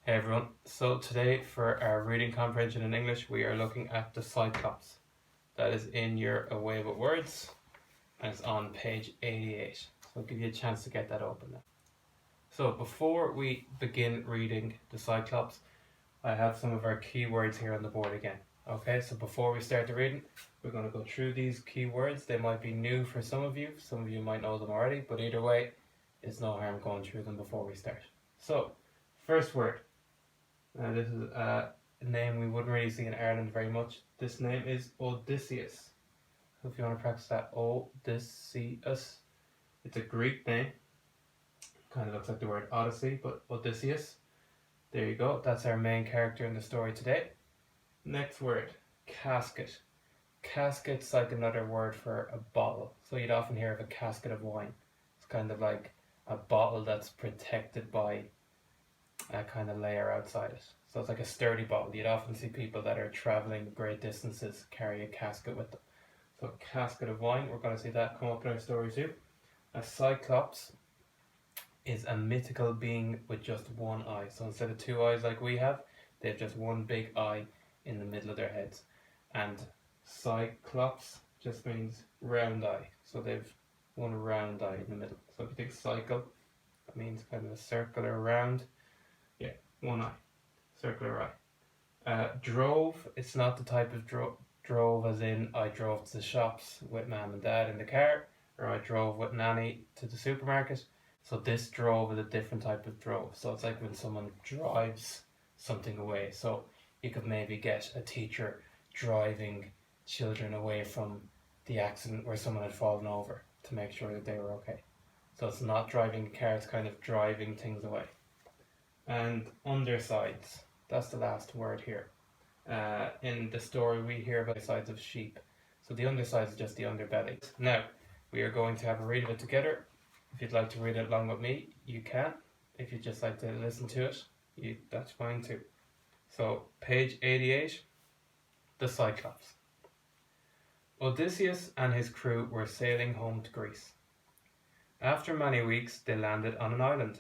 Hey everyone, so today for our reading comprehension in English we are looking at the Cyclops. That is in your Away With Words and it's on page 88. So I'll give you a chance to get that open now. So before we begin reading the Cyclops, I have some of our keywords here on the board again. Okay, so before we start the reading, we're going to go through these keywords. They might be new for some of you might know them already, but either way, it's no harm going through them before we start. So, first word. This is a name we wouldn't really see in Ireland very much. This name is Odysseus. So if you want to practice that, Odysseus. It's a Greek name. Kind of looks like the word Odyssey, but Odysseus. There you go. That's our main character in the story today. Next word, casket. Casket's like another word for a bottle. So you'd often hear of a casket of wine. It's kind of like a bottle that's protected by a kind of layer outside it. So it's like a sturdy bottle. You'd often see people that are traveling great distances carry a casket with them. So a casket of wine, we're going to see that come up in our story too. A Cyclops is a mythical being with just one eye. So instead of two eyes like we have, they have just one big eye in the middle of their heads. And Cyclops just means round eye. So they've one round eye in the middle. So if you think cycle, that means kind of a circular round. Yeah, one eye, circular eye. Drove, it's not the type of drove as in I drove to the shops with mum and dad in the car, or I drove with nanny to the supermarket. So this drove is a different type of drove. So it's like when someone drives something away. So you could maybe get a teacher driving children away from the accident where someone had fallen over to make sure that they were okay. So it's not driving a car, it's kind of driving things away. And undersides, that's the last word here. In the story we hear about the sides of sheep. So the undersides is just the underbelly. Now, we are going to have a read of it together. If you'd like to read it along with me, you can. If you'd just like to listen to it, that's fine too. So, page 88, the Cyclops. Odysseus and his crew were sailing home to Greece. After many weeks, they landed on an island.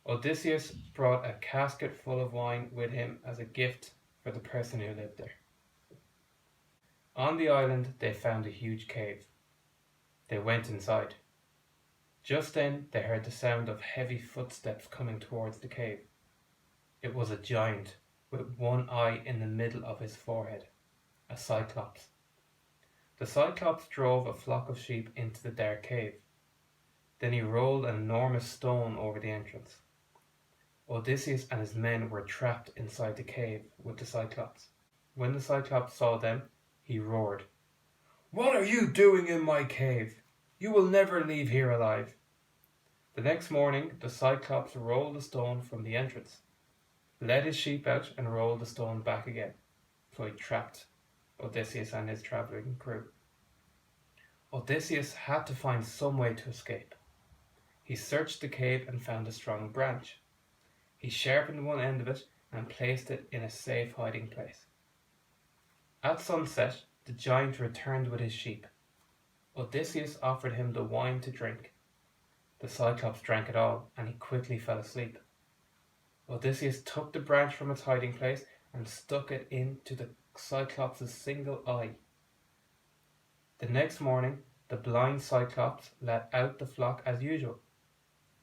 Odysseus brought a casket full of wine with him as a gift for the person who lived there. On the island, they found a huge cave. They went inside. Just then, they heard the sound of heavy footsteps coming towards the cave. It was a giant with one eye in the middle of his forehead, a Cyclops. The Cyclops drove a flock of sheep into the dark cave. Then he rolled an enormous stone over the entrance. Odysseus and his men were trapped inside the cave with the Cyclops. When the Cyclops saw them, he roared, "What are you doing in my cave? You will never leave here alive." The next morning, the Cyclops rolled the stone from the entrance, led his sheep out and rolled the stone back again. So he trapped Odysseus and his travelling crew. Odysseus had to find some way to escape. He searched the cave and found a strong branch. He sharpened one end of it and placed it in a safe hiding place. At sunset, the giant returned with his sheep. Odysseus offered him the wine to drink. The Cyclops drank it all, and he quickly fell asleep. Odysseus took the branch from its hiding place and stuck it into the Cyclops' single eye. The next morning, the blind Cyclops let out the flock as usual.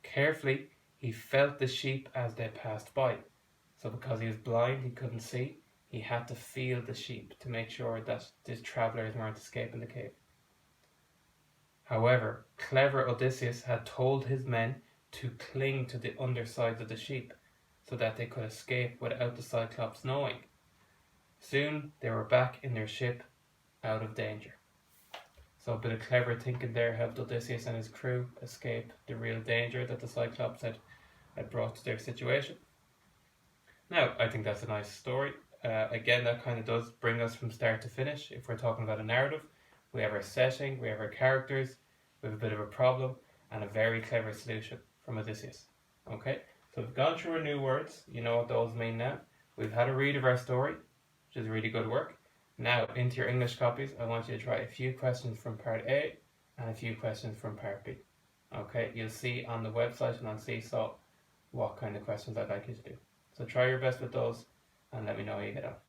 Carefully, he felt the sheep as they passed by. So because he was blind, he couldn't see, he had to feel the sheep to make sure that these travellers weren't escaping the cave. However, clever Odysseus had told his men to cling to the undersides of the sheep so that they could escape without the Cyclops knowing. Soon they were back in their ship, out of danger. So a bit of clever thinking there helped Odysseus and his crew escape the real danger that the Cyclops had brought to their situation. Now, I think that's a nice story. Again, that kind of does bring us from start to finish. If we're talking about a narrative, we have our setting, we have our characters, we have a bit of a problem, and a very clever solution from Odysseus. Okay, so we've gone through our new words. You know what those mean now. We've had a read of our story, which is really good work. Now, into your English copies, I want you to try a few questions from part A and a few questions from part B. Okay, you'll see on the website and on Seesaw what kind of questions I'd like you to do. So try your best with those and let me know how you get on.